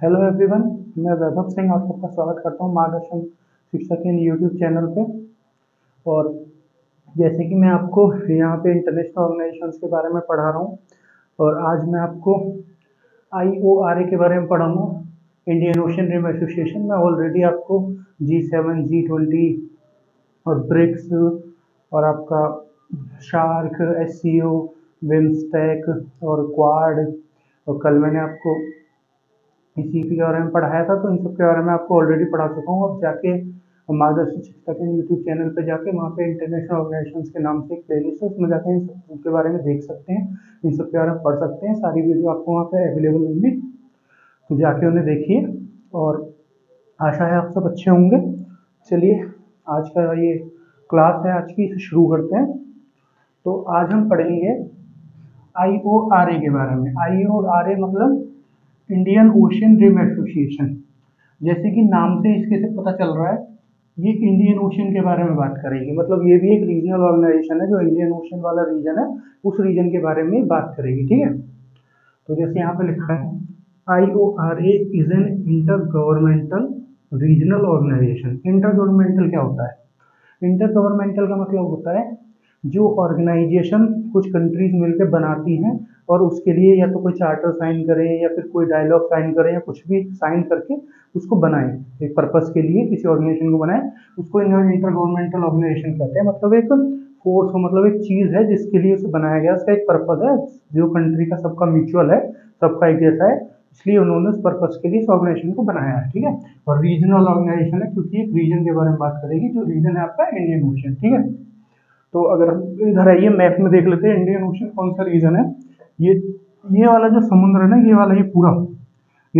Hello everyone, मैं वैभव सिंह आप सबका स्वागत करता हूँ मार्गदर्शन शिक्षा के यूट्यूब चैनल पे। और जैसे कि मैं आपको यहाँ पे इंटरनेशनल ऑर्गेनाइजेशंस के बारे में पढ़ा रहा हूँ, और आज मैं आपको IORA के बारे में पढ़ाऊँगा, इंडियन ओशन रिम एसोसिएशन। मैं ऑलरेडी आपको G7, G20 और ब्रिक्स और आपका शार्क, SCO, बिम्स्टेक और क्वाड, और कल मैंने आपको इसी के बारे में पढ़ाया था, तो इन सब के बारे में आपको ऑलरेडी पढ़ा चुका हूँ। अब जाके मार्गदर्शन शिक्षा के यूट्यूब चैनल पे जाके वहाँ पे इंटरनेशनल ऑर्गेनाइजेशंस के नाम से एक प्लेलिस्ट है, उसमें जाके इन सब के बारे में देख सकते हैं, इन सब के बारे में पढ़ सकते हैं। सारी वीडियो आपको वहाँ पे अवेलेबल होंगी, तो जाके उन्हें देखिए। और आशा है आप सब अच्छे होंगे। चलिए, आज का ये क्लास है आज की, इसे शुरू करते हैं। तो आज हम पढ़ेंगे IORA के बारे में। IORA मतलब इंडियन ओशन रिम एसोसिएशन। जैसे कि नाम से इसके से पता चल रहा है, ये इंडियन ओशन के बारे में बात करेगी। मतलब ये भी एक रीजनल ऑर्गेनाइजेशन है, जो इंडियन ओशन वाला रीजन है उस रीजन के बारे में बात करेगी। ठीक है, तो जैसे यहाँ पे लिखा है, IORA is an intergovernmental regional organisation. Intergovernmental क्या होता है? इंटर गवर्नमेंटल का मतलब होता है जो ऑर्गेनाइजेशन कुछ कंट्रीज मिलकर बनाती हैं, और उसके लिए या तो कोई चार्टर साइन करे या फिर कोई डायलॉग साइन करे या कुछ भी साइन करके उसको बनाए, एक पर्पस के लिए किसी ऑर्गेनाइजेशन को बनाए, उसको इंटर गवर्नमेंटल ऑर्गेनाइजेशन कहते हैं। मतलब एक फोर्स, मतलब एक चीज है जिसके लिए उसे बनाया गया, उसका एक पर्पस है जो कंट्री का सबका म्यूचुअल है, सबका एक जैसा है, इसलिए उन्होंने उस पर्पस के लिए इस ऑर्गेनाइजेशन को बनाया है। ठीक है, और रीजनल ऑर्गेनाइजेशन है क्योंकि एक रीजन के बारे में बात करेगी, जो रीजन है आपका इंडियन ओशन। ठीक है, तो अगर हम इधर आइए मैप में देख लेते हैं इंडियन ओशन कौन सा रीजन है। ये वाला जो समुद्र है ना, ये वाला, ये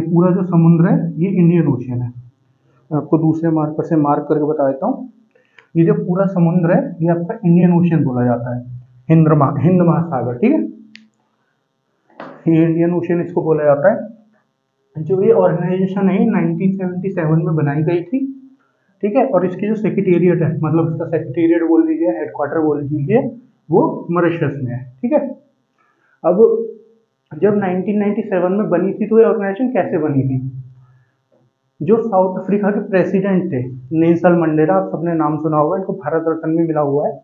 पूरा जो समुद्र है ये इंडियन ओशन है। मैं आपको दूसरे मार्कर से मार्क करके बता देता हूँ। ये जो पूरा समुद्र है ये आपका इंडियन ओशन बोला जाता है, हिंद महासागर। ठीक है, ये इंडियन ओशन इसको बोला जाता है। जो ये ऑर्गेनाइजेशन है 1977 में बनाई गई थी। ठीक है, और इसकी जो सेक्रेटेरिएट है, मतलब इसका सेक्रेटेरिएट बोल लीजिए, हेडक्वार्टर बोल लीजिए, वो मॉरिशस में है। ठीक है, अब जब 1997 में बनी थी तो ये ऑर्गेनाइजेशन कैसे बनी थी? जो साउथ अफ्रीका के प्रेसिडेंट थे नेल्सन मंडेला, आप सबने नाम सुना होगा, इनको भारत रत्न भी मिला हुआ है।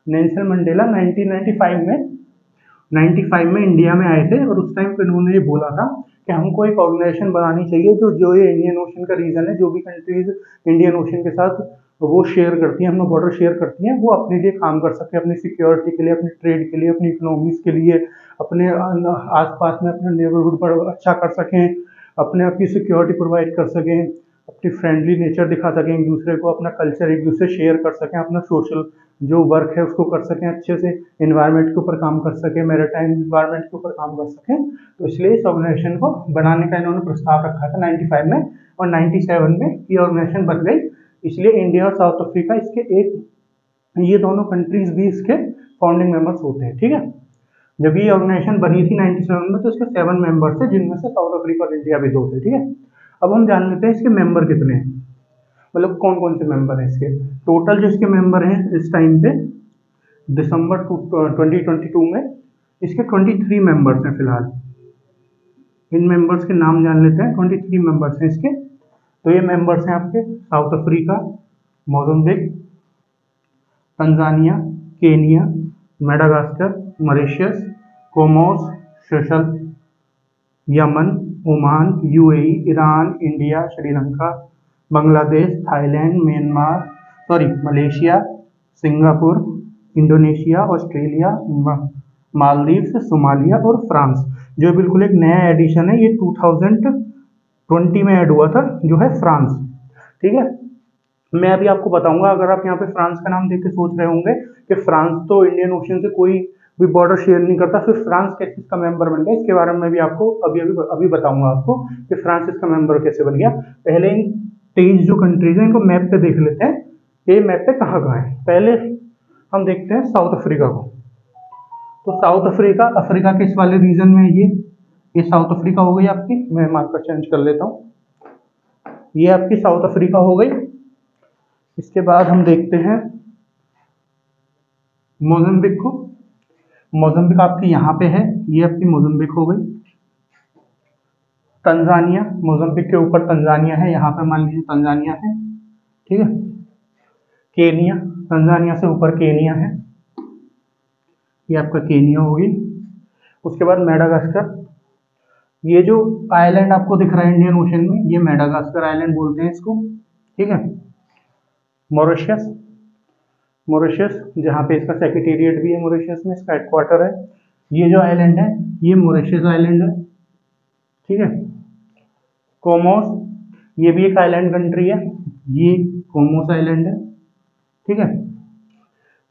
नेल्सन मंडेला 1995 में इंडिया में आए थे, और उस टाइम पे इन्होंने ये बोला था कि हमको एक ऑर्गेनाइजेशन बनानी चाहिए जो ये इंडियन ओशन का रीजन है, जो भी कंट्रीज इंडियन ओशन के साथ वो शेयर करती हैं, हम बॉर्डर शेयर करती हैं, वो अपने लिए काम कर सके, अपनी सिक्योरिटी के लिए, अपनी ट्रेड के लिए, अपनी इकोनॉमीज के लिए, अपने आसपास में अपने नेबरहुड पर अच्छा कर सकें, अपने आप की सिक्योरिटी प्रोवाइड कर सकें, अपनी फ्रेंडली नेचर दिखा सकें एक दूसरे को, अपना कल्चर एक दूसरे शेयर कर सकें, अपना सोशल जो वर्क है उसको कर सकें अच्छे से, इन्वायरमेंट के ऊपर काम कर सकें, मैरीटाइम इन्वायरमेंट के ऊपर काम कर सकें। तो इसलिए इस ऑर्गेनाइजेशन को बनाने का इन्होंने प्रस्ताव रखा था 95 में, और 97 में ये ऑर्गेनाइजेशन बन गई। इसलिए इंडिया और साउथ अफ्रीका इसके ये दोनों कंट्रीज भी इसके फाउंडिंग मेंबर्स होते हैं। ठीक है, जब ये ऑर्गेनाइजेशन बनी थी 97 में, तो इसके 7 मेंबर्स थे, जिनमें से साउथ अफ्रीका और इंडिया भी 2 थे। ठीक है, अब हम जान लेते हैं इसके मेंबर कितने हैं, मतलब कौन कौन से मेंबर हैं इसके। टोटल जो इसके मेंबर हैं इस टाइम पे दिसंबर 2022 में, इसके 23 मेंबर्स हैं फिलहाल। इन मेंबर्स के नाम जान लेते हैं। 23 मेंबर्स हैं इसके। तो ये मेंबर्स हैं आपके South Africa, Mozambique, Tanzania, Kenya, Madagascar, Mauritius, Comoros, Seychelles, Yemen, Oman, UAE, Iran, India, Sri Lanka, Bangladesh, Thailand, Malaysia, Singapore, Indonesia, Australia, Maldives, Somalia और फ्रांस। जो बिल्कुल एक नया एडिशन है, ये 2020 में ऐड हुआ था, जो है फ्रांस। ठीक है, मैं अभी आपको बताऊंगा। अगर आप यहाँ पे फ्रांस का नाम देख के सोच रहे होंगे कि फ्रांस तो इंडियन ओशन से कोई भी बॉर्डर शेयर नहीं करता, फिर फ्रांस कैसे इसका मेंबर बन गया, इसके बारे में भी आपको अभी बताऊंगा आपको कि फ्रांस इसका मेंबर कैसे बन गया। पहले इन 23 जो कंट्रीज हैं इनको मैप पे देख लेते हैं, ये मैप पे कहाँ कहाँ है। पहले हम देखते हैं साउथ अफ्रीका को। तो साउथ अफ्रीका, अफ्रीका के इस वाले रीजन में ये साउथ अफ्रीका हो गई आपकी। मैं मार्कर चेंज कर लेता हूँ, ये आपकी साउथ अफ्रीका हो गई। इसके बाद हम देखते हैं मोजाम्बिक को। मोजाम्बिक आपकी यहाँ पे है, ये आपकी मोजाम्बिक हो गई। तंजानिया, मोजाम्बिक के ऊपर तंजानिया है, यहाँ पे मान लीजिए तंजानिया है, ठीक है। केनिया, तंजानिया से ऊपर केनिया है, ये आपका केनिया होगी। उसके बाद मेडागास्कर, ये जो आइलैंड आपको दिख रहा है इंडियन ओशन में, ये मेडागास्कर आइलैंड बोलते हैं इसको, ठीक है। मॉरिशस, मॉरिशस जहाँ पे इसका सेक्रेटेरिएट भी है, मॉरिशस में इसका हेडक्वार्टर है। ये जो आइलैंड है ये मॉरिशस आइलैंड है, ठीक है। कोमोस, ये भी एक आइलैंड कंट्री है, ये कोमोस आइलैंड है, ठीक है।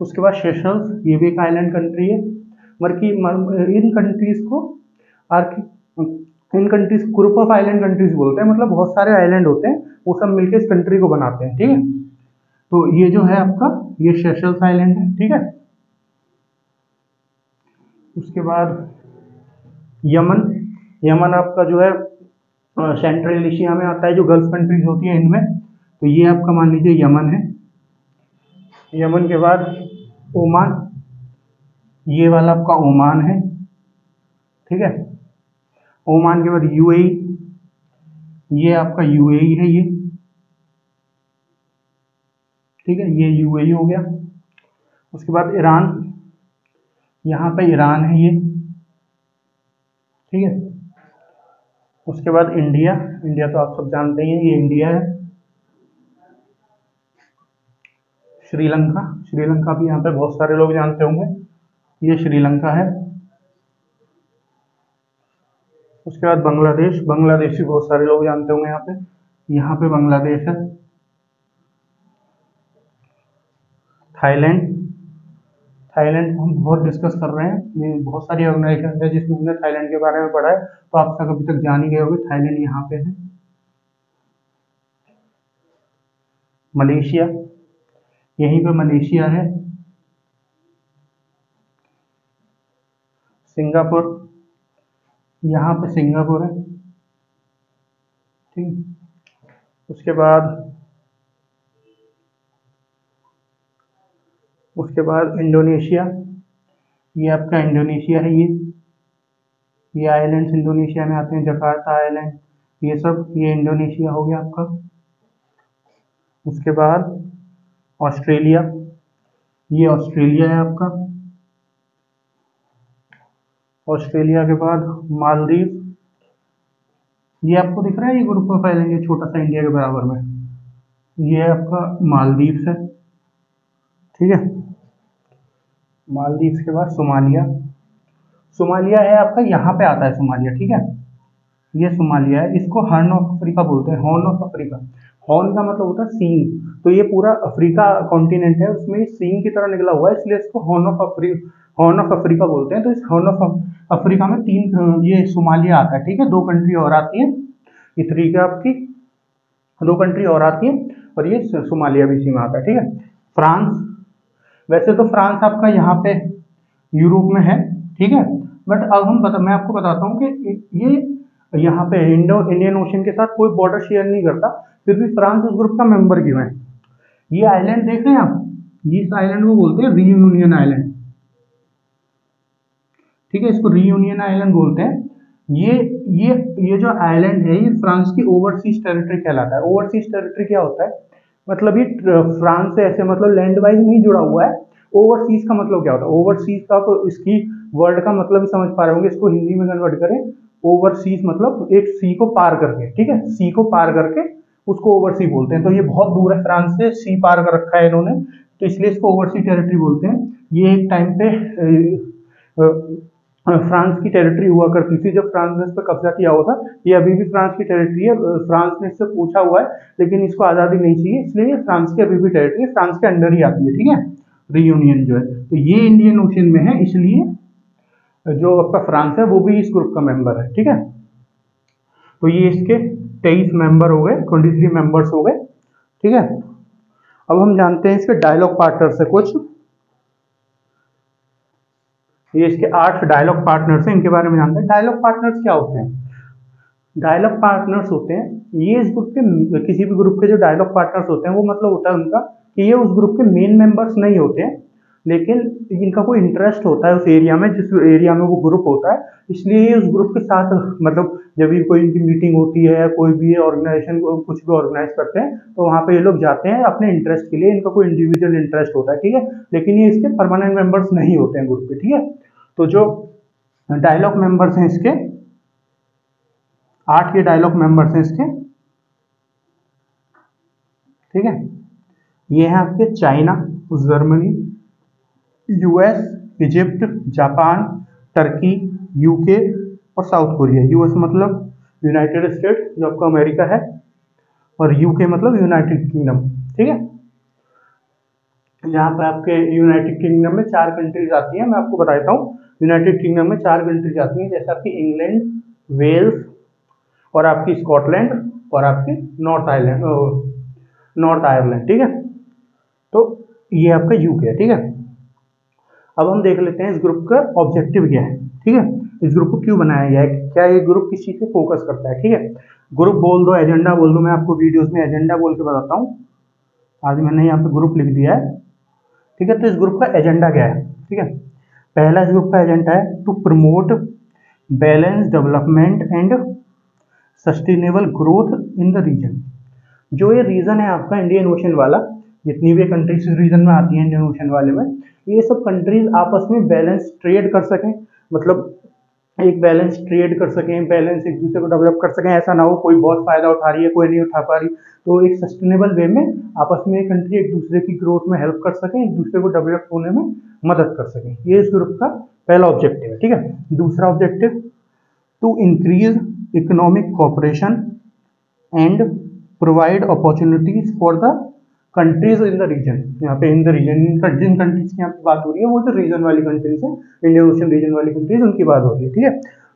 उसके बाद सेशल्स, ये भी एक आइलैंड कंट्री है। इन कंट्रीज को इन countries group of island countries बोलते हैं, मतलब बहुत सारे आइलैंड होते हैं, वो सब मिलकर इस कंट्री को बनाते हैं, ठीक है। तो ये जो है आपका, ये सेशल्स आइलैंड है, ठीक है। उसके बाद यमन, यमन आपका जो है सेंट्रल एशिया में आता है, जो गल्फ कंट्रीज होती है इनमें, तो ये आपका मान लीजिए यमन है। यमन के बाद ओमान, ये वाला आपका ओमान है, ठीक है। ओमान के बाद यूएई, ये आपका यूएई है ये, ठीक है, ये यूएई हो गया। उसके बाद ईरान, यहाँ पे ईरान है ये, ठीक है। उसके बाद इंडिया, इंडिया तो आप सब जानते ही हैं, ये इंडिया है। श्रीलंका, श्रीलंका भी यहाँ पे बहुत सारे लोग जानते होंगे, ये श्रीलंका है। उसके बाद बांग्लादेश, बांग्लादेश भी बहुत सारे लोग जानते होंगे यहाँ पे बांग्लादेश है। थाईलैंड, थाईलैंड हम बहुत डिस्कस कर रहे हैं, ये बहुत सारी ऑर्गेनाइजेशन है जिसमें हमने थाईलैंड के बारे में पढ़ा है, तो आप तक अभी तक जान ही गए होंगे, थाईलैंड यहाँ पे है। मलेशिया, यहीं पे मलेशिया है। सिंगापुर, यहाँ पे सिंगापुर है, ठीक। उसके बाद इंडोनेशिया, ये आपका इंडोनेशिया है, ये आइलैंड्स इंडोनेशिया में आते हैं, जकार्ता आइलैंड, ये सब, ये इंडोनेशिया हो गया आपका। उसके बाद ऑस्ट्रेलिया, ये ऑस्ट्रेलिया है आपका। ऑस्ट्रेलिया के बाद मालदीव, ये आपको दिख रहा है, ये ग्रुप ऑफ आइलैंड, ये छोटा सा इंडिया के बराबर में, ये आपका मालदीव्स है, ठीक है। मालदीव्स के बाद सोमालिया, सोमालिया है आपका, यहाँ पे आता है सोमालिया, ठीक है। ये सोमालिया है, इसको हॉर्न ऑफ अफ्रीका बोलते हैं, हॉर्न ऑफ अफ्रीका। हॉर्न का मतलब होता है सींग, तो ये पूरा अफ्रीका कॉन्टिनेंट है, उसमें सींग की तरह निकला हुआ है, इसलिए इसको हॉर्न ऑफ अफ्रीका बोलते हैं। तो इस हॉर्न ऑफ अफ्रीका में ये सोमालिया आता है, ठीक है। दो कंट्री और आती है, इथरी का आपकी दो कंट्री और आती है, और ये सोमालिया भी इसी में आता है, ठीक है। फ्रांस, वैसे तो फ्रांस आपका यहाँ पे यूरोप में है, ठीक है, बट अब मैं आपको बताता हूँ कि ये यहाँ पे इंडियन ओशन के साथ कोई बॉर्डर शेयर नहीं करता, फिर भी फ्रांस उस ग्रुप का मेंबर क्यों है। ये आइलैंड देख रहे हैं आप, इस आइलैंड को बोलते हैं रीयूनियन आइलैंड, ठीक है, इसको रीयूनियन आइलैंड बोलते हैं। ये जो आइलैंड है, ये फ्रांस की ओवरसीज टेरिटरी कहलाता है। ओवरसीज टेरिटरी क्या होता है, मतलब ये फ्रांस से ऐसे मतलब लैंड वाइज नहीं जुड़ा हुआ है। ओवरसीज का मतलब क्या होता है, ओवरसीज का तो इसकी वर्ड का मतलब ही समझ पा रहे होंगे, इसको हिंदी में कन्वर्ट करें, ओवरसीज मतलब एक सी को पार करके, ठीक है, सी को पार करके उसको ओवरसी बोलते हैं। तो ये बहुत दूर है फ्रांस से, सी पार कर रखा है इन्होंने, तो इसलिए इसको ओवरसी टेरिटरी बोलते हैं। ये एक टाइम पे फ्रांस की टेरिटरी हुआ करती थी, जब फ्रांस ने इस पर कब्जा किया हुआ था। ये अभी भी फ्रांस की टेरिटरी है, फ्रांस ने इससे पूछा हुआ है, लेकिन इसको आज़ादी नहीं चाहिए, इसलिए ये फ्रांस की अभी भी टेरिटरी है, फ्रांस के अंडर ही आती है, ठीक है। रीयूनियन जो है, तो ये इंडियन ओशन में है, इसलिए जो आपका फ्रांस है वो भी इस ग्रुप का मेंबर है, ठीक है। तो ये इसके 23 मेंबर हो गए, 23 मेंबर्स हो गए, ठीक है। अब हम जानते हैं इसके डायलॉग पार्टनर से कुछ, ये इसके 8 डायलॉग पार्टनर्स हैं, इनके बारे में जानते हैं। डायलॉग पार्टनर्स क्या होते हैं, डायलॉग पार्टनर्स होते हैं, ये इस ग्रुप के किसी भी ग्रुप के जो डायलॉग पार्टनर्स होते हैं, वो मतलब होता है उनका कि ये उस ग्रुप के मेन मेंबर्स नहीं होते हैं, लेकिन इनका कोई इंटरेस्ट होता है उस एरिया में, जिस एरिया में वो ग्रुप होता है, इसलिए ये उस ग्रुप के साथ मतलब जब भी कोई इनकी मीटिंग होती है या कोई भी ऑर्गेनाइजेशन कुछ भी ऑर्गेनाइज करते हैं तो वहाँ पे ये लोग जाते हैं अपने इंटरेस्ट के लिए। इनका कोई इंडिविजुअल इंटरेस्ट होता है, ठीक है, लेकिन ये इसके परमानेंट मेंबर्स नहीं होते हैं ग्रुप के, ठीक है। तो जो डायलॉग मेंबर्स हैं इसके 8 ये डायलॉग मेंबर्स हैं इसके, ठीक है। ये हैं आपके China, Germany, US, Egypt, Japan, Turkey, UK और साउथ कोरिया। यूएस मतलब यूनाइटेड स्टेट जो आपका अमेरिका है, और यूके मतलब यूनाइटेड किंगडम, ठीक है। यहाँ पर आपके यूनाइटेड किंगडम में 4 कंट्रीज आती हैं, मैं आपको बता देता हूँ। यूनाइटेड किंगडम में 4 कंट्रीज आती हैं, जैसे आपकी इंग्लैंड, वेल्स और आपकी स्कॉटलैंड और आपकी नॉर्थ आयरलैंड, ठीक है। तो ये आपका यूके है, ठीक है। अब हम देख लेते हैं इस ग्रुप का ऑब्जेक्टिव क्या है, ठीक है। इस ग्रुप को क्यों बनाया गया है, क्या ये ग्रुप किस चीज पे फोकस करता है, ठीक है। ग्रुप बोल दो, एजेंडा बोल दो, मैं आपको वीडियोस में एजेंडा बोल के बताता हूँ। आज मैंने यहाँ पे ग्रुप लिख दिया है, ठीक है। तो इस ग्रुप का एजेंडा क्या है, ठीक है। पहला इस ग्रुप का एजेंडा है to promote balance development and sustainable growth in the region. जो ये रीजन है आपका इंडियन ओशन वाला, जितनी भी कंट्रीज रीजन में आती हैं इंडियन ओशन वाले में, ये सब कंट्रीज आपस में बैलेंस ट्रेड कर सकें, मतलब एक बैलेंस ट्रेड कर सकें, बैलेंस एक दूसरे को डेवलप कर सकें। ऐसा ना हो कोई बहुत फायदा उठा रही है, कोई नहीं उठा पा रही। तो एक सस्टेनेबल वे में आपस में कंट्री एक दूसरे की ग्रोथ में हेल्प कर सकें, एक दूसरे को डेवलप होने में मदद कर सकें। ये इस ग्रुप का पहला ऑब्जेक्टिव है, ठीक है। दूसरा objective to increase economic cooperation and provide opportunities for the countries in the region. यहाँ पे इन द रीजन, जिन कंट्रीज की यहाँ पे बात हो रही है वो जो रीजन वाली कंट्रीज है, इंडियन ओशन रीजन वाली कंट्रीज, उनकी बात हो रही है, ठीक है।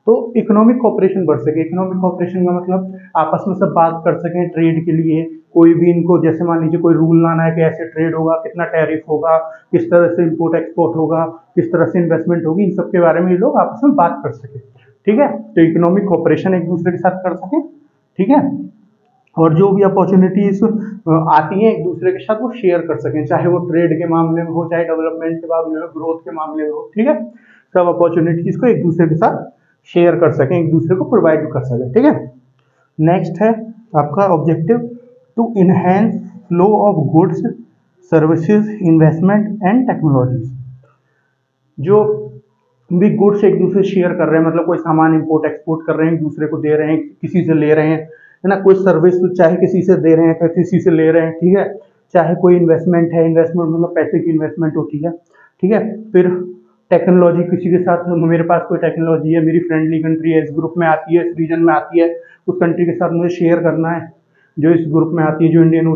तो इकोनॉमिक कोऑपरेशन बढ़ सके। इकोनॉमिक कोऑपरेशन का मतलब आपस में सब बात कर सकें ट्रेड के लिए। कोई भी इनको, जैसे मान लीजिए कोई रूल लाना है कि ऐसे ट्रेड होगा, कितना टैरिफ होगा, किस तरह से इम्पोर्ट एक्सपोर्ट होगा, किस तरह से इन्वेस्टमेंट होगी, इन सब के बारे में ये लोग आपस में बात कर सके, ठीक है। तो इकोनॉमिक कोऑपरेशन एक दूसरे के साथ कर सकें, ठीक है। और जो भी अपॉर्चुनिटीज आती हैं एक दूसरे के साथ वो शेयर कर सकें, चाहे वो ट्रेड के मामले में हो, चाहे डेवलपमेंट के मामले में, ग्रोथ के मामले में हो, ठीक है। सब अपॉर्चुनिटीज को एक दूसरे के साथ शेयर कर सकें, एक दूसरे को प्रोवाइड कर सकें, ठीक है। नेक्स्ट है आपका objective to enhance flow of goods, services, investment and technologies. जो भी गुड्स एक दूसरे शेयर कर रहे हैं, मतलब कोई सामान इंपोर्ट एक्सपोर्ट कर रहे हैं, एक दूसरे को दे रहे हैं, किसी से ले रहे हैं, है ना। कोई सर्विस चाहे किसी से दे रहे हैं, किसी से ले रहे हैं, ठीक है। चाहे कोई इन्वेस्टमेंट है, इन्वेस्टमेंट मतलब पैसे की इन्वेस्टमेंट होती है, ठीक है। फिर टेक्नोलॉजी, किसी के साथ मेरे पास कोई टेक्नोलॉजी है, मेरी फ्रेंडली कंट्री है, इस ग्रुप में आती है, इस रीजन में आती है, उस कंट्री के साथ मुझे शेयर करना है। जो इस ग्रुप में आती है, जो इंडियन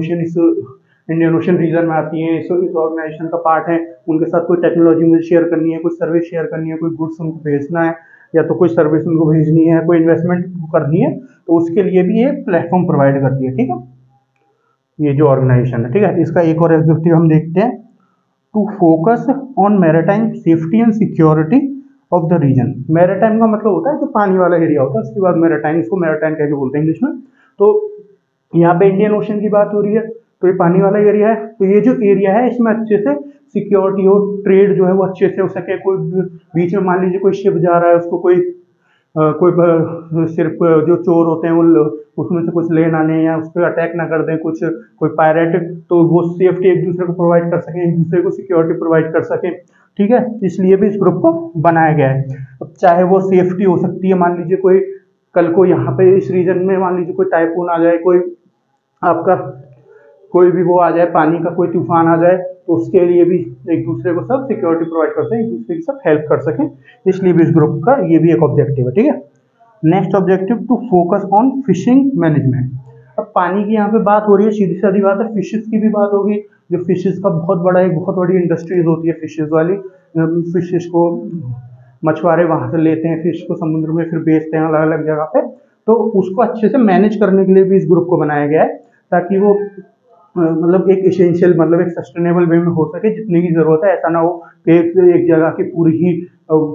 ओशन रीजन में आती है, इस ऑर्गेनाइजेशन का पार्ट है, उनके साथ कोई टेक्नोलॉजी मुझे शेयर करनी है, कोई सर्विस शेयर करनी है, कोई गुड्स उनको भेजना है, या तो कोई सर्विस उनको भेजनी है, कोई इन्वेस्टमेंट करनी है, तो उसके लिए भी ये प्लेटफॉर्म प्रोवाइड करती है, ठीक है, ये जो ऑर्गेनाइजेशन है, ठीक है। इसका एक और ऑब्जेक्टिव हम देखते हैं, to focus on maritime safety and security of the region. Maritime का मतलब होता है जो पानी वाला एरिया होता है, उसके बाद मैरीटाइम, इसको मैरीटाइम कह के बोलते हैं इंग्लिश में। तो यहाँ पे इंडियन ओशन की बात हो रही है, तो ये पानी वाला एरिया है, तो ये जो एरिया है इसमें अच्छे से सिक्योरिटी हो, ट्रेड जो है वो अच्छे से हो सके। कोई बीच में मान लीजिए कोई शिप जा रहा है, उसको कोई सिर्फ जो चोर होते हैं वो उसमें से कुछ ले ना लें या उस पर अटैक ना कर दें, कुछ कोई पायरेट, तो वो सेफ्टी एक दूसरे को प्रोवाइड कर सकें, एक दूसरे को सिक्योरिटी प्रोवाइड कर सकें, ठीक है। इसलिए भी इस ग्रुप को बनाया गया है। अब चाहे वो सेफ्टी हो सकती है, मान लीजिए कोई कल को यहाँ पे इस रीजन में मान लीजिए कोई टाइफून आ जाए, कोई आपका कोई भी वो आ जाए, पानी का कोई तूफान आ जाए, तो उसके लिए भी एक दूसरे को सब सिक्योरिटी प्रोवाइड कर सकें, एक दूसरे की सब हेल्प कर सकें। इसलिए भी इस ग्रुप का ये भी एक ऑब्जेक्टिव है, ठीक है। Next objective to focus on fishing management. अब पानी की यहाँ पे बात हो रही है, सीधी साधी बात है, फिशेस की भी बात होगी। जो फिशेस का बहुत बड़ी इंडस्ट्रीज होती है फिशेस वाली। फिशेस को मछुआरे वहां से लेते हैं, फिश को समुद्र में फिर बेचते हैं अलग अलग जगह पे। तो उसको अच्छे से मैनेज करने के लिए भी इस ग्रुप को बनाया गया है, ताकि वो मतलब एक इसेंशियल, मतलब एक सस्टेनेबल वे में हो सके जितने की जरूरत है। ऐसा ना हो कि एक जगह की पूरी ही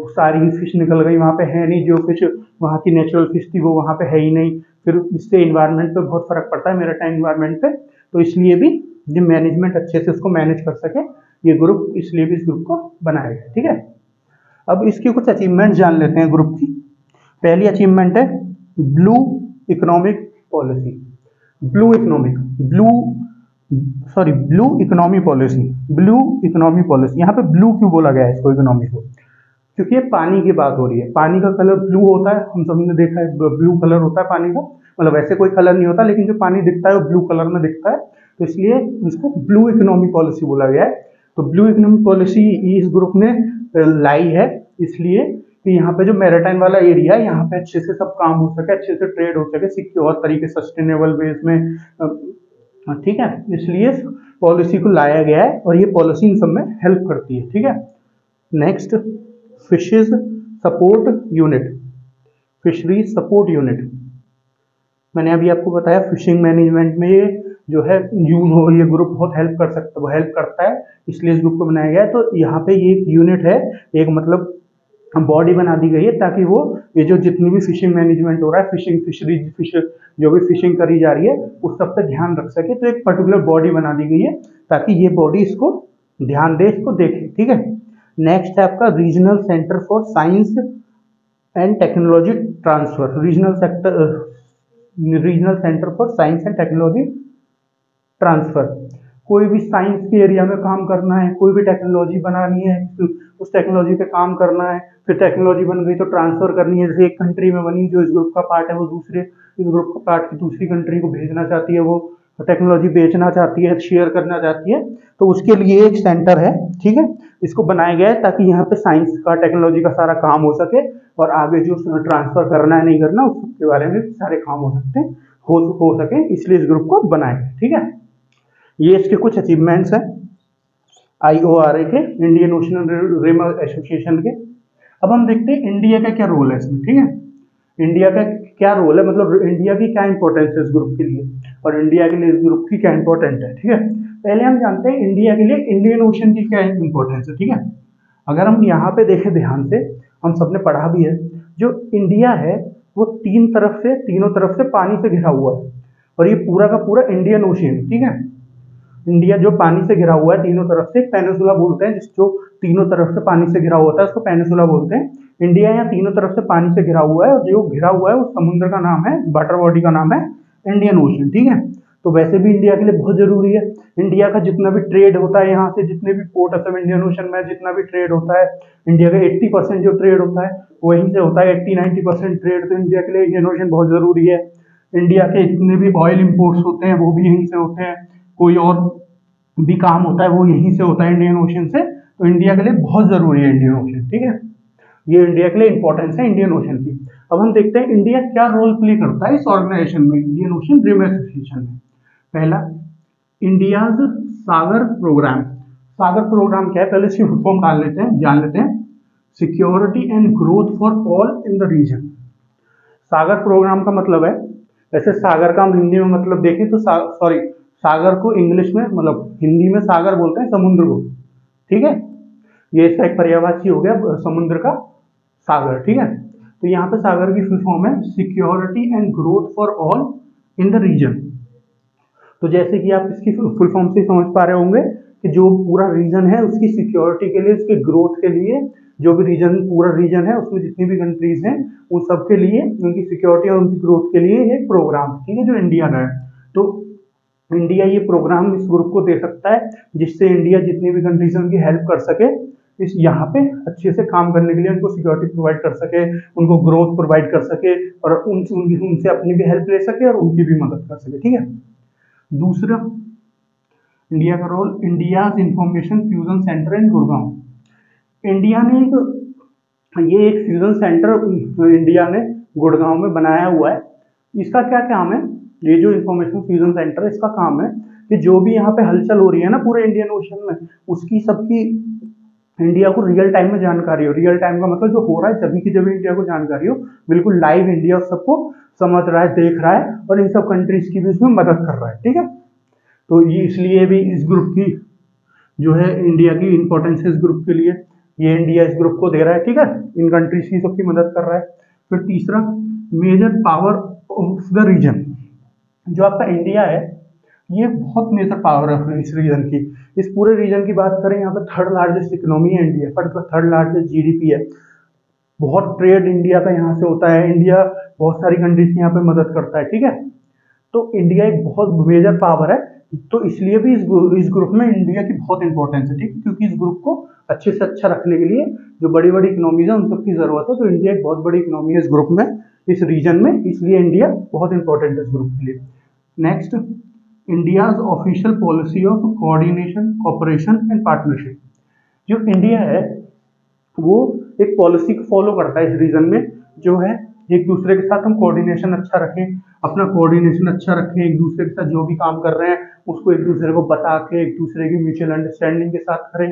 सारी ही फिश निकल गई, वहाँ पे है नहीं, जो फिश वहाँ की नेचुरल फिश थी वो वहाँ पे है ही नहीं, फिर इससे इन्वायरमेंट पे बहुत फर्क पड़ता है, मेरा टाइम इन्वायरमेंट पे। तो इसलिए भी जो मैनेजमेंट अच्छे से उसको मैनेज कर सके, ये ग्रुप इसलिए भी इस ग्रुप को बनाया गया, ठीक है। अब इसकी कुछ अचीवमेंट जान लेते हैं ग्रुप की। पहली अचीवमेंट है blue economic policy. Blue economic blue economy policy. Blue economy policy, यहाँ पे ब्लू क्यों बोला गया है इसको, इकोनॉमी को? क्योंकि ये पानी की बात हो रही है। पानी का कलर ब्लू होता है, हम सबने देखा है ब्लू कलर होता है पानी का, मतलब वैसे कोई कलर नहीं होता, लेकिन जो पानी दिखता है वो ब्लू कलर में दिखता है, तो इसलिए इसको ब्लू इकोनॉमी पॉलिसी बोला गया है। तो ब्लू इकोनॉमी पॉलिसी इस ग्रुप ने लाई है इसलिए कि यहाँ पे जो मैरिटाइम वाला एरिया है, यहाँ पे अच्छे से सब काम हो सके, अच्छे से ट्रेड हो सके सिक्योर तरीके, सस्टेनेबल बेस में, ठीक है। इसलिए पॉलिसी को लाया गया है और ये पॉलिसी इन सब में हेल्प करती है, ठीक है। Next, fishes support unit. Fisheries support unit, मैंने अभी आपको बताया फिशिंग मैनेजमेंट में ये जो है यूज हो, ये ग्रुप बहुत हेल्प करता है, इसलिए इस ग्रुप को बनाया गया है। तो यहाँ पे ये एक यूनिट है, एक मतलब बॉडी बना दी गई है ताकि वो ये जो जितनी भी फिशिंग मैनेजमेंट हो रहा है, फिश जो भी फिशिंग करी जा रही है उस सब पे ध्यान रख सके। तो एक पर्टिकुलर बॉडी बना दी गई है ताकि ये बॉडी इसको ध्यान दे, इसको देखे, ठीक है। नेक्स्ट है आपका regional centre for science and technology transfer. Regional centre for science and technology transfer, कोई भी साइंस के एरिया में काम करना है, कोई भी टेक्नोलॉजी बनानी है, उस टेक्नोलॉजी पे काम करना है, फिर टेक्नोलॉजी बन गई तो ट्रांसफर करनी है। जैसे एक कंट्री में बनी जो इस ग्रुप का पार्ट है, वो दूसरे इस ग्रुप का पार्ट की दूसरी कंट्री को भेजना चाहती है, वो टेक्नोलॉजी बेचना चाहती है, शेयर करना चाहती है, तो उसके लिए एक सेंटर है, ठीक है। इसको बनाया गया है ताकि यहाँ पे साइंस का टेक्नोलॉजी का सारा काम हो सके और आगे जो ट्रांसफर करना है नहीं करना उसके बारे में सारे काम हो सकते हैं, हो सके, इसलिए इस ग्रुप को बनाया है, ठीक है। ये इसके कुछ अचीवमेंट्स हैं IORA के, इंडियन ओशन रिम एसोसिएशन के। अब हम देखते हैं इंडिया का क्या रोल है इसमें, ठीक है। इंडिया का क्या रोल है, मतलब इंडिया की क्या इंपॉर्टेंस है इस ग्रुप के लिए और इंडिया के लिए इस ग्रुप की क्या इंपॉर्टेंट है, ठीक है। पहले हम जानते हैं इंडिया के लिए इंडियन ओशन की क्या इंपॉर्टेंस है, ठीक है। अगर हम यहाँ पे देखें ध्यान से, हम सबने पढ़ा भी है, जो इंडिया है वो तीनों तरफ से पानी से घिरा हुआ है और ये पूरा का पूरा इंडियन ओशियन, ठीक है। इंडिया जो पानी से घिरा हुआ है तीनों तरफ से, पेनिसुला बोलते हैं, जो तीनों तरफ से पानी से घिरा होता है उसको पेनिसुला बोलते हैं। इंडिया यहाँ तीनों तरफ से पानी से घिरा हुआ है और जो घिरा हुआ है उस समुद्र का नाम है, वाटर बॉडी का नाम है इंडियन ओशन, ठीक है। तो वैसे भी इंडिया के लिए बहुत जरूरी है। इंडिया का जितना भी ट्रेड होता है, यहाँ से जितने भी पोर्ट है सब इंडियन ओशन में जितना भी ट्रेड होता है, इंडिया का 80% जो ट्रेड होता है वहीं से होता है, 80-90% ट्रेड। तो इंडिया के लिए इंडियन ओशन बहुत जरूरी है। इंडिया के जितने भी ऑयल इम्पोर्ट्स होते हैं वो भी यहीं से होते हैं, कोई और भी काम होता है वो यहीं से होता है इंडियन ओशन से। तो इंडिया के लिए बहुत जरूरी है इंडियन ओशन, ठीक है। ये इंडिया के लिए इंपॉर्टेंस है इंडियन ओशन की। अब हम देखते हैं इंडिया क्या रोल प्ले करता है इस ऑर्गेनाइजेशन में, इंडियन ओशन रिम एसोसिएशन में। पहला, India's Sagar programme. Sagar programme क्या है, पहले इसकी फुल फॉर्म जान लेते हैं। Security and growth for all in the region. Sagar programme का मतलब है, वैसे सागर का हम हिंदी में मतलब देखें तो सागर को इंग्लिश में, मतलब हिंदी में सागर बोलते हैं समुद्र को, ठीक है। ये इसका एक पर्यायवाची हो गया समुद्र का सागर, ठीक है। तो यहाँ पे सागर की फुल फॉर्म है security and growth for all in the region. तो जैसे कि आप इसकी फुल फॉर्म से समझ पा रहे होंगे कि जो पूरा रीजन है उसकी सिक्योरिटी के लिए, उसके ग्रोथ के लिए, जो भी पूरा रीजन है उसमें जितनी भी कंट्रीज हैं उन सब के लिए उनकी सिक्योरिटी और उनकी ग्रोथ के लिए एक प्रोग्राम, ठीक है, जो इंडिया का है। तो इंडिया ये प्रोग्राम इस ग्रुप को दे सकता है जिससे इंडिया जितनी भी कंट्रीज उनकी हेल्प कर सके, इस यहाँ पे अच्छे से काम करने के लिए उनको सिक्योरिटी प्रोवाइड कर सके, उनको ग्रोथ प्रोवाइड कर सके और उनसे अपनी भी हेल्प ले सके और उनकी भी मदद कर सके, ठीक है। दूसरा, इंडिया का role, India information fusion centre in Gurgaon. India ने ये एक फ्यूजन सेंटर इंडिया ने गुड़गांव में बनाया हुआ है। इसका क्या काम है, ये जो इंफॉर्मेशन फ्यूजन सेंटर है इसका काम है कि जो भी यहाँ पे हलचल हो रही है ना पूरे इंडियन ओशन में, उसकी सबकी इंडिया को रियल टाइम में जानकारी हो। रियल टाइम का मतलब जो हो रहा है जब की इंडिया को जानकारी हो, बिल्कुल लाइव इंडिया सबको समझ रहा है, देख रहा है और इन सब कंट्रीज की भी इसमें मदद कर रहा है, ठीक है। तो ये इसलिए भी इस ग्रुप की जो है इंडिया की इंपॉर्टेंस है इस ग्रुप के लिए, ये इंडिया इस ग्रुप को दे रहा है, ठीक है, इन कंट्रीज की सबकी मदद कर रहा है। फिर तीसरा, major power of the region. जो आपका इंडिया है ये बहुत मेजर पावर है इस रीजन की। इस पूरे रीजन की बात करें, यहाँ पे थर्ड लार्जेस्ट इकोनॉमी है इंडिया, पर थर्ड लार्जेस्ट जीडीपी है। बहुत ट्रेड इंडिया का यहाँ से होता है, इंडिया बहुत सारी कंट्रीज की यहाँ पे मदद करता है, ठीक है। तो इंडिया एक बहुत मेजर पावर है, तो इसलिए भी इस ग्रुप में इंडिया की बहुत इंपॉर्टेंस है, ठीक है, क्योंकि इस ग्रुप को अच्छे से अच्छा रखने के लिए जो बड़ी बड़ी इकोनॉमीज है उन सबकी जरूरत है। तो इंडिया एक बहुत बड़ी इकोनॉमी है इस ग्रुप में, इस रीजन में, इसलिए इंडिया बहुत इंपॉर्टेंट है इस ग्रुप के लिए। Next, India's official policy of coordination, cooperation and partnership. जो इंडिया है वो एक पॉलिसी को फॉलो करता है इस रीजन में, जो है एक दूसरे के साथ हम कोऑर्डिनेशन अच्छा रखें, अपना कोऑर्डिनेशन अच्छा रखें, एक दूसरे के साथ जो भी काम कर रहे हैं उसको एक दूसरे को बता के एक दूसरे की म्यूचुअल अंडरस्टैंडिंग के साथ करें,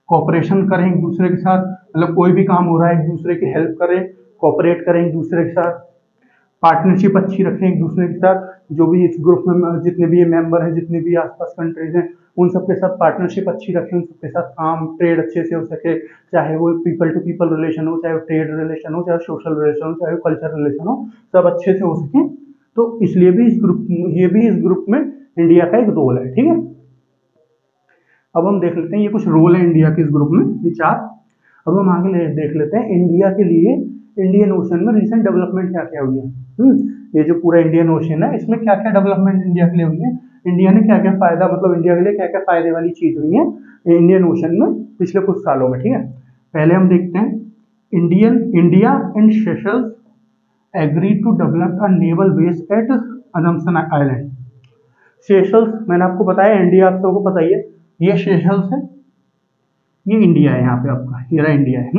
कोऑपरेशन करें एक दूसरे के साथ, मतलब कोई भी काम हो रहा है एक दूसरे की हेल्प करें, कोऑपरेट करें एक दूसरे के साथ, पार्टनरशिप अच्छी रखें एक दूसरे के साथ। जो भी इस ग्रुप में जितने भी ये मेंबर हैं, जितने भी आसपास कंट्रीज हैं, उन सबके साथ पार्टनरशिप अच्छी रखें, उन सबके साथ काम ट्रेड अच्छे से हो सके, चाहे वो पीपल टू पीपल रिलेशन हो, चाहे वो ट्रेड रिलेशन हो, चाहे सोशल रिलेशन हो, चाहे वो कल्चर रिलेशन हो, सब अच्छे से हो सके। तो इसलिए भी ये भी इस ग्रुप में इंडिया का एक रोल है, ठीक है। अब हम देख लेते हैं ये कुछ रोल है इंडिया के इस ग्रुप में, ये चार। अब हम आगे देख लेते हैं इंडिया के लिए इंडियन ओशन में रिसेंट डेवलपमेंट क्या क्या हुई है। ये जो पूरा इंडियन ओशन है इसमें क्या क्या डेवलपमेंट इंडिया के लिए हुई है, इंडिया ने क्या क्या फायदा, मतलब इंडिया के लिए क्या क्या फायदे वाली चीज हुई है इंडियन ओशन में पिछले कुछ सालों में, ठीक है। पहले हम देखते हैं India and Seychelles agree to develop a naval base at Assumption Island. Seychelles मैंने आपको बताया, इंडिया आप सबको पता ही है, ये सेशल्स है, ये इंडिया है, यहाँ पे आपका ये रहा इंडिया है।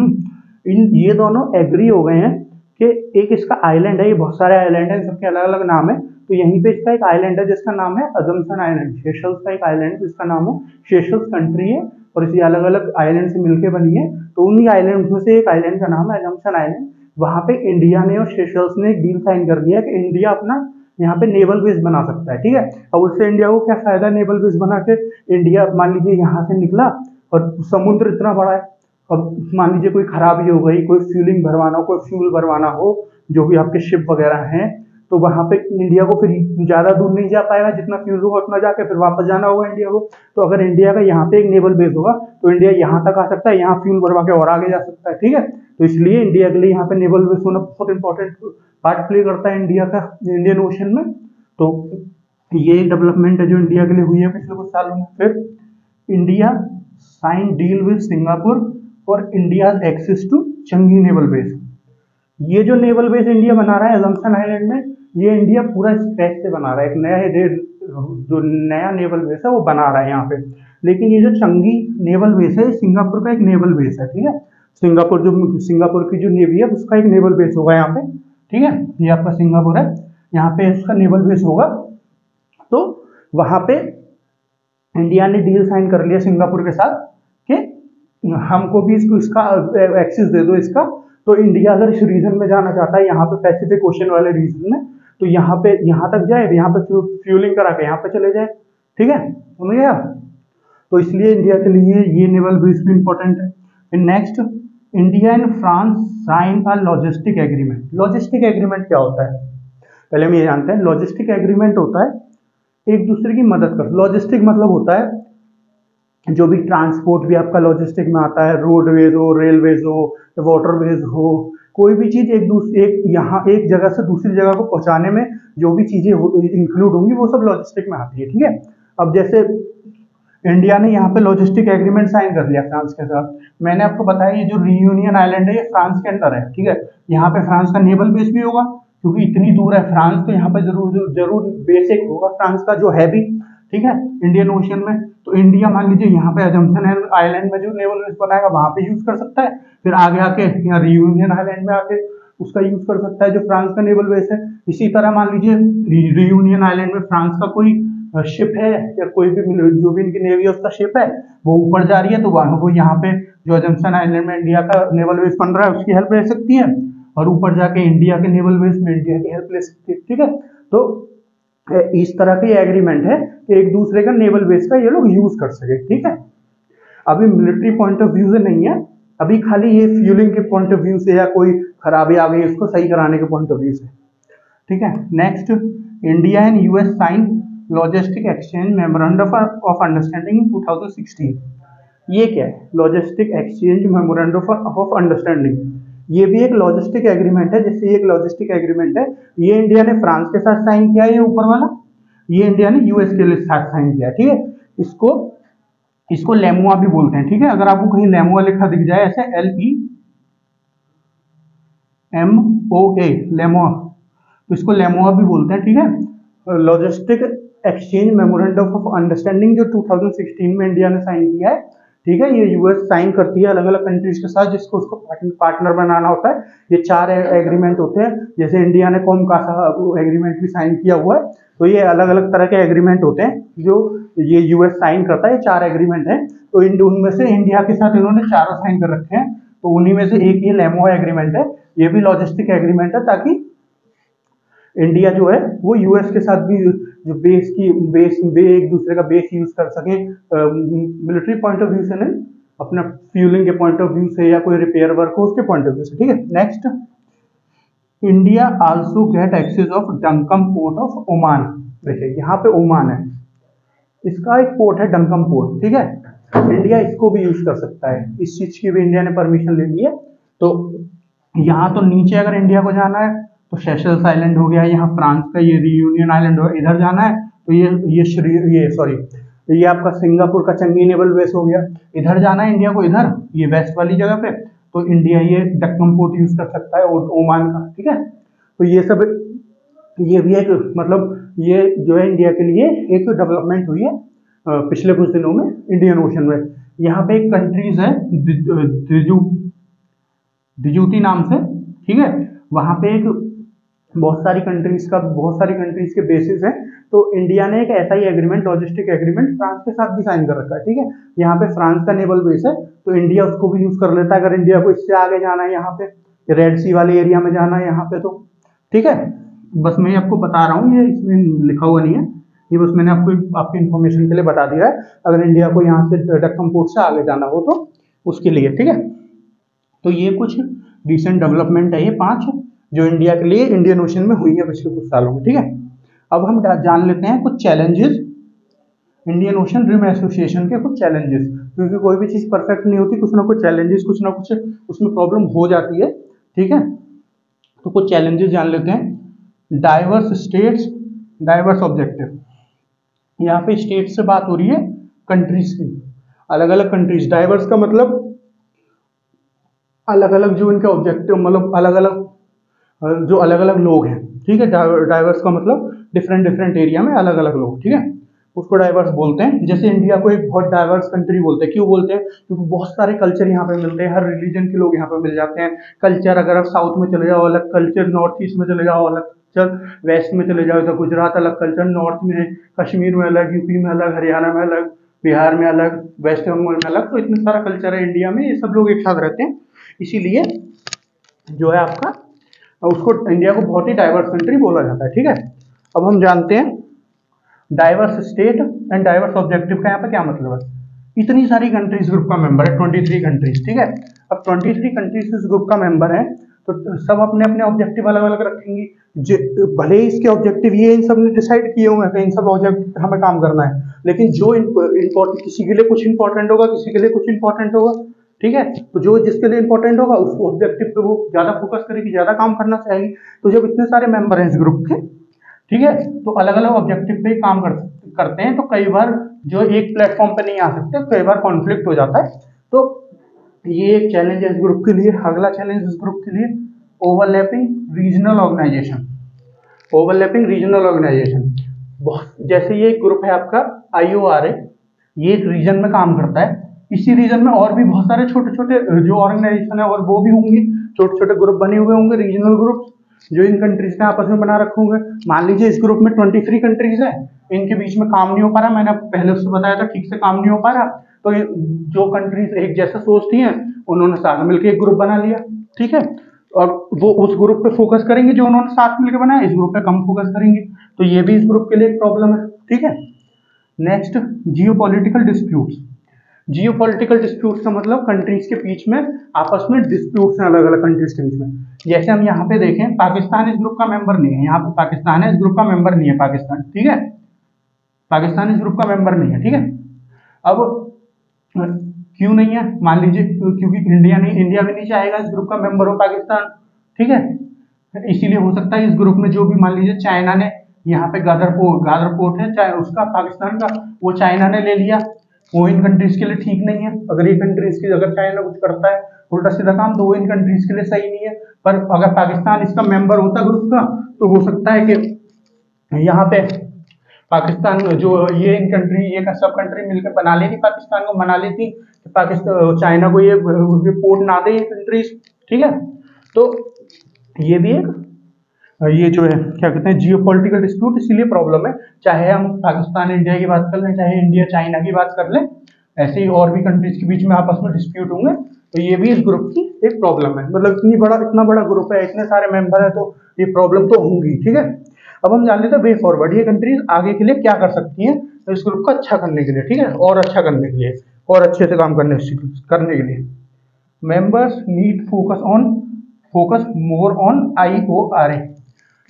इन ये दोनों एग्री हो गए हैं कि एक इसका आइलैंड है, ये बहुत सारे आइलैंड है, सबके अलग अलग नाम है, तो यहीं पे इसका एक आइलैंड है जिसका नाम है अजम्पशन आइलैंड। सेशल्स का एक आइलैंड है जिसका नाम है, सेशल्स कंट्री है और इसी अलग अलग आइलैंड से मिलकर बनी है, तो उन्हीं आइलैंड में से एक आइलैंड का नाम है अजम्पशन आइलैंड। वहां पे इंडिया ने और सेशल्स ने एक डील साइन कर दिया कि इंडिया अपना यहाँ पे नेवल बेस बना सकता है, ठीक है। अब उससे इंडिया को क्या फायदा, नेवल बेस बना के इंडिया मान लीजिए यहाँ से निकला और समुद्र इतना बड़ा है, अब मान लीजिए कोई खराबी हो गई, कोई फ्यूलिंग भरवाना हो, कोई फ्यूल भरवाना हो, जो भी आपके शिप वगैरह हैं, तो वहां पे इंडिया को फिर ज्यादा दूर नहीं जा पाएगा, जितना फ्यूल होगा उतना जाके फिर वापस जाना होगा इंडिया को। तो अगर इंडिया का यहाँ पे एक नेवल बेस होगा तो इंडिया यहाँ तक आ सकता है, यहाँ फ्यूल भरवा के और आगे जा सकता है, ठीक है। तो इसलिए इंडिया के लिए यहाँ पे नेवल बेस होना बहुत इंपॉर्टेंट पार्ट प्ले करता है इंडिया का इंडियन ओशन में। तो ये एक डेवलपमेंट है जो इंडिया के लिए हुई है पिछले कुछ सालों में। फिर India sign deal with Singapore for India access to Changi naval base. ये जो नेवल बेस इंडिया बना रहा है अजम्पशन आइलैंड में, ये इंडिया पूरा स्क्रैच से बना रहा है, एक नया जो नया नेवल बेस है वो बना रहा है यहाँ पे। लेकिन ये जो चंगी नेवल बेस है सिंगापुर का एक नेवल बेस है, ठीक है। सिंगापुर की जो नेवी है उसका एक नेवल बेस होगा यहाँ पे, ठीक है। ये आपका सिंगापुर है, यहाँ पे उसका नेवल बेस होगा। तो वहां पे इंडिया ने डील साइन कर लिया सिंगापुर के साथ कि हमको भी इसका एक्सेस दे दो इसका। तो इंडिया अगर इस रीजन में जाना चाहता है, यहाँ पे पैसिफिक ओशन वाले रीजन में, तो यहाँ पे यहाँ तक जाए, यहाँ पे फ्यूलिंग करा के यहाँ पे चले जाए, ठीक है, समझ गए आप। तो इसलिए इंडिया के लिए ये नेवल बेस भी इंपॉर्टेंट है। Next, India and France sign a logistic agreement. Logistic agreement क्या होता है, पहले हम ये जानते हैं। लॉजिस्टिक एग्रीमेंट होता है एक दूसरे की मदद कर। लॉजिस्टिक मतलब होता है जो भी ट्रांसपोर्ट भी आपका लॉजिस्टिक में आता है, रोडवेज हो, रेलवेज हो, वाटरवेज हो, कोई भी चीज एक जगह से दूसरी जगह को पहुंचाने में जो भी चीजें इंक्लूड होंगी वो सब लॉजिस्टिक में आती है, ठीक है। अब जैसे इंडिया ने यहाँ पे लॉजिस्टिक एग्रीमेंट साइन कर लिया फ्रांस के साथ। मैंने आपको बताया ये जो रियूनियन आइलैंड है ये फ्रांस के अंदर है, ठीक है। यहाँ पे फ्रांस का नेवल बेस भी होगा क्योंकि इतनी दूर है फ्रांस, तो यहाँ पे जरूर बेसिक होगा फ्रांस का जो है भी, ठीक है, इंडियन ओशन में। तो इंडिया मान लीजिए यहाँ पे अजम्पशन आइलैंड में जो नेवल बेस बनाएगा वहां पे यूज कर सकता है, फिर आगे आके यहाँ रियूनियन आइलैंड में आके उसका यूज कर सकता है जो फ्रांस का नेवल बेस है। इसी तरह मान लीजिए रियूनियन आइलैंड में फ्रांस का कोई शिप है या कोई भी जो भी इनकी नेवी है उसका शिप है वो ऊपर जा रही है, तो वो यहाँ पे जो अजम्पशन आइलैंड में इंडिया का नेवल बेस बन रहा है उसकी हेल्प ले सकती है, और ऊपर जाके इंडिया के नेवल बेस में इंडिया की हेल्प ले सकती है, ठीक है। तो इस तरह की एग्रीमेंट है कि एक दूसरे का नेवल बेस का ये लोग यूज कर सके, ठीक है। अभी मिलिट्री पॉइंट ऑफ व्यू से नहीं है, अभी खाली ये फ्यूलिंग के पॉइंट ऑफ व्यू से या कोई खराबी आ गई उसको सही कराने के पॉइंट ऑफ व्यू से, ठीक है। Next, India and US sign logistic exchange memorandum of understanding 2016। ये क्या है? Logistic exchange memorandum of understanding, ये भी एक लॉजिस्टिक एग्रीमेंट है। जैसे एक लॉजिस्टिक एग्रीमेंट है, ये इंडिया ने फ्रांस के साथ साइन किया है, ये ऊपर वाला, ये इंडिया ने यूएस के साथ साइन किया, ठीक है। इसको इसको लेमुआ भी बोलते हैं, ठीक है। अगर आपको कहीं लेमुआ लिखा दिख जाए ऐसे LEMOA, लेमुआ, तो इसको लेमुआ भी बोलते हैं, ठीक है। Logistic exchange memorandum of understanding जो 2016 में इंडिया ने साइन किया है, ठीक है। ये यूएस साइन करती है अलग अलग कंट्रीज के साथ, जिसको उसको पार्टनर बनाना होता है। ये 4 एग्रीमेंट होते हैं। जैसे इंडिया ने कौम का एग्रीमेंट भी साइन किया हुआ है, तो ये अलग अलग तरह के एग्रीमेंट होते हैं जो ये यूएस साइन करता है। ये 4 एग्रीमेंट है, तो उनमें से इंडिया के साथ इन्होंने चारों साइन कर रखे हैं, तो उन्हीं में से एक ये लेमोआ एग्रीमेंट है। ये भी लॉजिस्टिक एग्रीमेंट है, ताकि इंडिया जो है वो यूएस के साथ भी जो एक दूसरे का बेस यूज कर सके, मिलिट्री पॉइंट ऑफ व्यू से नहीं, अपना फ्यूलिंग के पॉइंट ऑफ व्यू से या कोई रिपेयर वर्क हो उसके पॉइंट ऑफ व्यू से, ठीक है। Next, India also get access of Duqm port of Oman. देखिए यहाँ पे ओमान है, इसका एक पोर्ट है डंकम पोर्ट, ठीक है। इंडिया इसको भी यूज कर सकता है, इस चीज की भी इंडिया ने परमिशन ले ली है। तो यहाँ तो नीचे अगर इंडिया को जाना है तो सेशल्स आइलैंड हो गया, यहाँ फ्रांस का ये रियूनियन आइलैंड हो, इधर जाना है तो ये आपका सिंगापुर का चंगी नेवल बेस हो गया। इधर जाना है इंडिया को, इधर ये वेस्ट वाली जगह पे, तो इंडिया ये डक्कम पोर्ट यूज कर सकता है ओमान का, ठीक है। तो ये सब, ये भी एक मतलब ये जो है इंडिया के लिए एक डेवलपमेंट हुई है पिछले कुछ दिनों में इंडियन ओशन में। यहाँ पे एक कंट्रीज है डिजूती नाम से, ठीक है। वहां पे एक बहुत सारी कंट्रीज के बेसिस हैं। तो इंडिया ने एक ऐसा ही एग्रीमेंट, लॉजिस्टिक एग्रीमेंट फ्रांस के साथ भी साइन कर रखा है, ठीक है। यहाँ पे फ्रांस का नेवल बेस है, तो इंडिया उसको भी यूज कर लेता है अगर इंडिया को इससे आगे जाना है, यहाँ पे रेड सी वाले एरिया में जाना है यहाँ पे, तो ठीक है। बस मैं आपको बता रहा हूँ, ये इसमें लिखा हुआ नहीं है, ये बस मैंने आपको आपकी इन्फॉर्मेशन के लिए बता दिया है। अगर इंडिया को यहाँ से डक्कम पोर्ट से आगे जाना हो तो उसके लिए, ठीक है। तो ये कुछ रिसेंट डेवलपमेंट है, ये 5 जो इंडिया के लिए इंडियन ओशन में हुई है पिछले कुछ सालों में, ठीक है। अब हम जान लेते हैं कुछ challenges, Indian ocean rim association के कुछ चैलेंजेस, क्योंकि कोई भी चीज परफेक्ट नहीं होती, कुछ ना कुछ चैलेंजेस, कुछ ना कुछ उसमें प्रॉब्लम हो जाती है, ठीक है। तो कुछ चैलेंजेस जान लेते हैं। डाइवर्स स्टेट्स, डाइवर्स ऑब्जेक्टिव, यहाँ पे स्टेट से बात हो रही है, कंट्रीज की, अलग अलग कंट्रीज। डाइवर्स का मतलब अलग अलग जो इनके ऑब्जेक्टिव, मतलब अलग अलग लोग हैं, ठीक है। डाइवर्स का मतलब डिफरेंट एरिया में अलग अलग लोग, ठीक है, उसको डाइवर्स बोलते हैं। जैसे इंडिया को एक बहुत डाइवर्स कंट्री बोलते हैं, क्यों बोलते हैं? क्योंकि बहुत सारे कल्चर यहाँ पे मिलते हैं, हर रिलीजन के लोग यहाँ पे मिल जाते हैं। कल्चर अगर आप साउथ में चले जाओ अलग कल्चर, नॉर्थ ईस्ट में चले जाओ अलग कल्चर, वेस्ट में चले जाओ तो गुजरात अलग कल्चर, नॉर्थ में कश्मीर में अलग, यूपी में अलग, हरियाणा में अलग, बिहार में अलग, वेस्ट बंगाल में अलग। तो इतना सारा कल्चर है इंडिया में, ये सब लोग एक साथ रहते हैं, इसीलिए जो है आपका उसको इंडिया को बहुत ही डाइवर्स कंट्री बोला जाता है, ठीक है। अब हम जानते हैं diverse state and diverse objective का यहाँ पे क्या मतलब है। इतनी सारी कंट्रीज ग्रुप का मेंबर है, 23 कंट्रीज, ठीक है। अब 23 कंट्रीज इस ग्रुप का मेंबर है, तो सब अपने अपने ऑब्जेक्टिव अलग अलग रखेंगी। भले ही इसके ऑब्जेक्टिव ये इन सब ने डिसाइड किए हुए हैं, इन सब ऑब्जेक्टिव हमें काम करना है, लेकिन जो इम्पोर्टेंट, किसी के लिए कुछ इंपॉर्टेंट होगा, किसी के लिए कुछ इंपॉर्टेंट होगा, ठीक है। तो जो जिसके लिए इंपॉर्टेंट होगा उस ऑब्जेक्टिव पे वो ज्यादा फोकस करेगी, ज्यादा काम करना चाहेगी। तो जब इतने सारे मेंबर हैं इस ग्रुप के, ठीक है, तो अलग अलग ऑब्जेक्टिव पे काम करते हैं, तो कई बार जो एक प्लेटफॉर्म पे नहीं आ सकते, कई बार कॉन्फ्लिक्ट हो जाता है। तो ये एक चैलेंज है इस ग्रुप के लिए। अगला चैलेंज इस ग्रुप के लिए overlapping regional organisation. Overlapping regional organisation, जैसे ये ग्रुप है आपका IORA, ये एक रीजन में काम करता है, इसी रीजन में और भी बहुत सारे छोटे छोटे जो ऑर्गेनाइजेशन है और वो भी होंगी, छोटे छोटे ग्रुप बने हुए होंगे, रीजनल ग्रुप जो इन कंट्रीज ने आपस में बना रखे होंगे। मान लीजिए इस ग्रुप में 23 कंट्रीज है, इनके बीच में काम नहीं हो पा रहा, मैंने पहले उससे बताया था, ठीक से काम नहीं हो पा रहा, तो जो कंट्रीज एक जैसा सोचती हैं उन्होंने साथ मिलकर एक ग्रुप बना लिया, ठीक है। और वो उस ग्रुप पे फोकस करेंगे जो उन्होंने साथ मिलकर बनाया, इस ग्रुप पे कम फोकस करेंगे, तो ये भी इस ग्रुप के लिए एक प्रॉब्लम है, ठीक है। Next, geopolitical disputes. Geopolitical disputes का मतलब कंट्रीज के बीच में आपस में डिस्प्यूट्स हैं, अलग अलग कंट्रीज के बीच में। जैसे हम यहाँ पे देखें, पाकिस्तान इस ग्रुप का मेंबर नहीं है, यहाँ पे पाकिस्तान है, इस ग्रुप का मेंबर नहीं है पाकिस्तान, ठीक है। पाकिस्तान इस ग्रुप का मेंबर नहीं है, ठीक है। अब क्यों नहीं है, मान लीजिए क्योंकि इंडिया भी नहीं चाहेगा इस ग्रुप का मेंबर हो पाकिस्तान, ठीक है। इसीलिए हो सकता है इस ग्रुप में जो भी, मान लीजिए चाइना ने यहाँ पे गादर पोर्ट है चाहे उसका पाकिस्तान का, वो चाइना ने ले लिया, वो इन कंट्रीज के लिए ठीक नहीं है। अगर ये कंट्रीज की, अगर चाइना कुछ करता है उल्टा सीधा काम, तो वो इन कंट्रीज के लिए सही नहीं है। पर अगर पाकिस्तान इसका मेंबर होता ग्रुप का, तो हो सकता है कि यहाँ पे पाकिस्तान जो ये इन कंट्री, ये सब कंट्री मिलकर बना लेती, पाकिस्तान को मना लेती कि पाकिस्तान चाइना को ये पोर्ट ना दे ये कंट्रीज, ठीक है। तो ये भी एक, ये जो है क्या कहते हैं, जियो पॉलिटिकल डिस्प्यूट, इसीलिए प्रॉब्लम है। चाहे हम पाकिस्तान इंडिया की बात कर लें, चाहे इंडिया चाइना की बात कर लें, ऐसे ही और भी कंट्रीज के बीच में आपस में डिस्प्यूट होंगे, तो ये भी इस ग्रुप की एक प्रॉब्लम है। मतलब इतना बड़ा ग्रुप है, इतने सारे मेंबर है, तो ये प्रॉब्लम तो होंगी, ठीक है। अब हम जान लेते हैं वे फॉरवर्ड, ये कंट्रीज आगे के लिए क्या कर सकती हैं तो इस ग्रुप को अच्छा करने के लिए, ठीक है, और अच्छा करने के लिए, और अच्छे से काम करने के लिए। Members need focus more on IORA।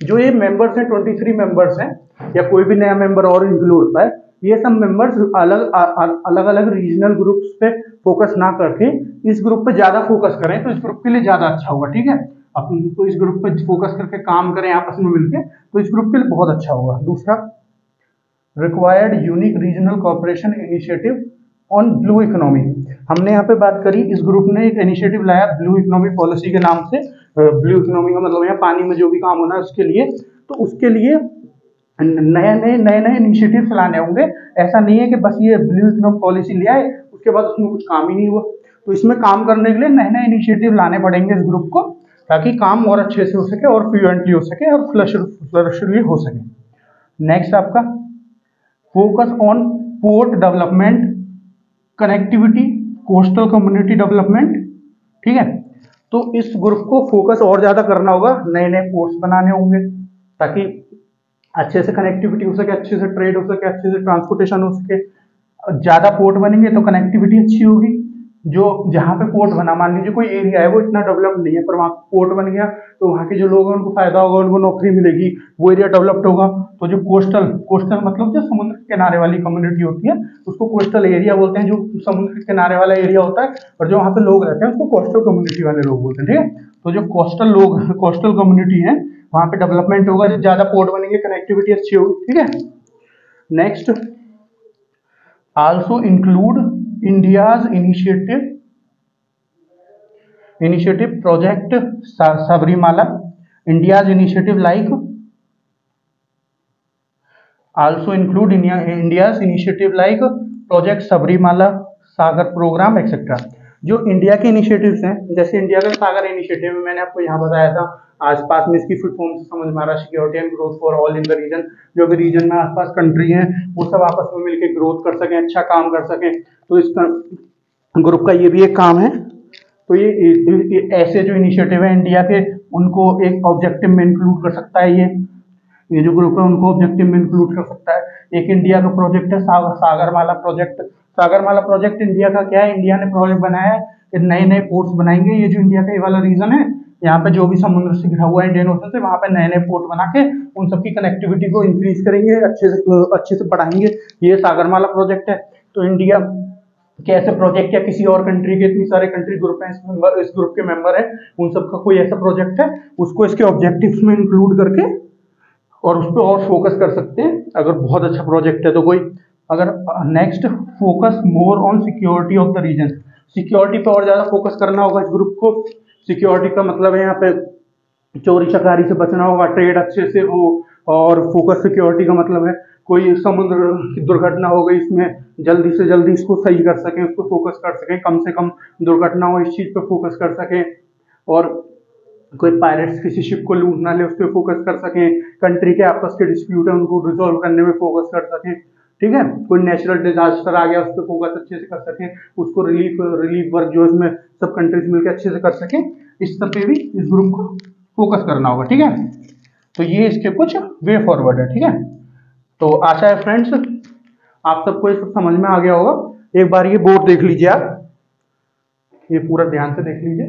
जो ये मेंबर्स हैं 23 मेंबर्स हैं, या कोई भी नया मेंबर और इंक्लूड होता है, ये सब मेंबर्स अलग अलग रीजनल ग्रुप्स पे फोकस ना करके इस ग्रुप पे ज्यादा फोकस करें, तो इस ग्रुप के लिए ज्यादा अच्छा होगा, ठीक है। अपन तो इस ग्रुप पे फोकस करके काम करें आपस में मिलकर, तो इस ग्रुप के लिए बहुत अच्छा होगा। दूसरा, required unique regional corporation initiative on blue economy. हमने यहाँ पे बात करी, इस ग्रुप ने एक इनिशिएटिव लाया ब्लू इकोनॉमी पॉलिसी के नाम से। ब्लू इकोनॉमी का मतलब यहाँ पानी में जो भी काम होना है उसके लिए, तो उसके लिए नए इनिशिएटिव लाने होंगे। ऐसा नहीं है कि बस ये ब्लू इकोनॉमी पॉलिसी ले आए उसके बाद उसमें कुछ काम ही नहीं हुआ। तो इसमें काम करने के लिए नए इनिशिएटिव लाने पड़ेंगे इस ग्रुप को, ताकि काम और अच्छे से हो सके और फ्लुएंटली हो सके और फ्लरिशली हो सके। नेक्स्ट आपका focus on port development, connectivity, coastal community development, ठीक है। तो इस ग्रुप को फोकस और ज्यादा करना होगा, नए पोर्ट्स बनाने होंगे ताकि अच्छे से कनेक्टिविटी हो सके, अच्छे से ट्रेड हो सके, अच्छे से ट्रांसपोर्टेशन हो सके। ज्यादा पोर्ट बनेंगे तो कनेक्टिविटी अच्छी होगी। जो जहाँ पे पोर्ट बना, मान लीजिए कोई एरिया है वो इतना डेवलप नहीं है, पर वहाँ पोर्ट बन गया तो वहाँ के जो लोग हैं उनको फायदा होगा, उनको नौकरी मिलेगी, वो एरिया डेवलप्ड होगा। तो जो कोस्टल मतलब जो समुद्र के किनारे वाली कम्युनिटी होती है उसको कोस्टल एरिया बोलते हैं, जो समुद्र के किनारे वाला एरिया होता है, और जो वहाँ पे लोग रहते हैं उसको कोस्टल कम्युनिटी वाले लोग बोलते हैं, ठीक है। तो जो कोस्टल कम्युनिटी है वहाँ पे डेवलपमेंट होगा, जो ज्यादा पोर्ट बनेंगे कनेक्टिविटी अच्छी होगी, ठीक है। Next, also include India's initiative project Sabrimala, India's initiative like also include India's initiative like project Sabrimala, सागर प्रोग्राम एक्सेट्रा। जो इंडिया के इनिशिएटिव्स हैं, जैसे इंडिया का सागर इनिशिएटिव में मैंने आपको यहाँ बताया था, आसपास में इसकी फुल फॉर्म से समझ में आ रहा, security and growth for all in the region. जो भी रीजन में आसपास कंट्री हैं वो सब आपस में मिलकर ग्रोथ कर सकें, अच्छा काम कर सकें, तो इस ग्रुप का ये भी एक काम है। तो ये ऐसे जो इनिशिएटिव है इंडिया के, उनको एक ऑब्जेक्टिव में इंक्लूड कर सकता है। ये जो ग्रुप है उनको ऑब्जेक्टिव में इंक्लूड कर सकता है। एक इंडिया का प्रोजेक्ट है Sagarmala project. Sagarmala project India का क्या है, इंडिया ने प्रोजेक्ट बनाया है कि नए पोर्ट्स बनाएंगे। ये जो इंडिया का ये वाला रीजन है, यहाँ पे जो भी समुद्र से घिरा हुआ है इंडियन ओशन से, वहां पे नए पोर्ट बना के उन सबकी कनेक्टिविटी को इंक्रीज करेंगे, अच्छे से बढ़ाएंगे। ये सागरमाला प्रोजेक्ट है। तो इंडिया के ऐसे प्रोजेक्ट या किसी और कंट्री के, इतनी सारे कंट्री ग्रुप हैं, इस ग्रुप के मेंबर है, उन सबका कोई ऐसा प्रोजेक्ट है उसको इसके ऑब्जेक्टिव्स में इंक्लूड करके और उस पर और फोकस कर सकते हैं, अगर बहुत अच्छा प्रोजेक्ट है तो कोई। अगर next, focus more on security of the region. Security पे और ज्यादा फोकस करना होगा इस ग्रुप को। सिक्योरिटी का मतलब है यहाँ पे चोरी चकारी से बचना होगा, ट्रेड अच्छे से हो, और फोकस सिक्योरिटी का मतलब है कोई समुद्र की दुर्घटना हो गई, इसमें जल्दी से जल्दी इसको सही कर सकें, उसको फोकस कर सकें, कम से कम दुर्घटना हो इस चीज पे फोकस कर सकें, और कोई पायरेट्स किसी शिप को लूट ना ले उस पर फोकस कर सकें, कंट्री के आपस के डिस्प्यूट है उनको रिजोल्व करने में फोकस कर सकें, ठीक है। कोई नेचुरल डिजास्टर आ गया उस पर फोकस अच्छे से कर सकें, उसको रिलीफ वर्क जो इसमें सब कंट्रीज मिलकर अच्छे से कर सकें, इस सब पे भी इस ग्रुप को फोकस करना होगा, ठीक है। तो ये इसके कुछ वे फॉरवर्ड है, ठीक है। तो आशा है फ्रेंड्स आप सबको ये सब समझ में आ गया होगा। एक बार ये बोर्ड देख लीजिए, आप ये पूरा ध्यान से देख लीजिए।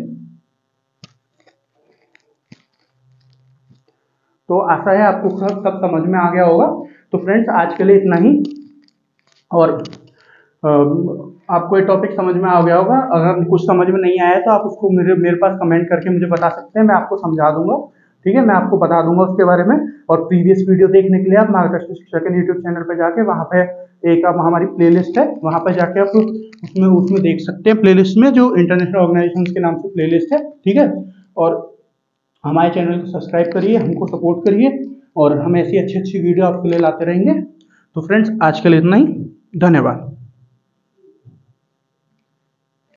तो आशा है आपको सब समझ में आ गया होगा। तो फ्रेंड्स आज के लिए इतना ही। और आपको ये टॉपिक समझ में आ गया होगा। अगर कुछ समझ में नहीं आया तो आप उसको मेरे पास कमेंट करके मुझे बता सकते हैं, मैं आपको समझा दूंगा। ठीक है, मैं आपको बता दूंगा उसके बारे में। और प्रीवियस वीडियो देखने के लिए आप मार्गदर्शन शिक्षा के यूट्यूब चैनल पर जाके वहाँ पे एक आप हमारी प्लेलिस्ट है, वहाँ पर जाके आप उसमें देख सकते हैं। प्लेलिस्ट में जो इंटरनेशनल ऑर्गेनाइजेशन के नाम से प्लेलिस्ट है। ठीक है, और हमारे चैनल को सब्सक्राइब करिए, हमको सपोर्ट करिए, और हम ऐसी अच्छी अच्छी वीडियो आपके लिए लाते रहेंगे। तो फ्रेंड्स आज के लिए इतना ही, धन्यवाद।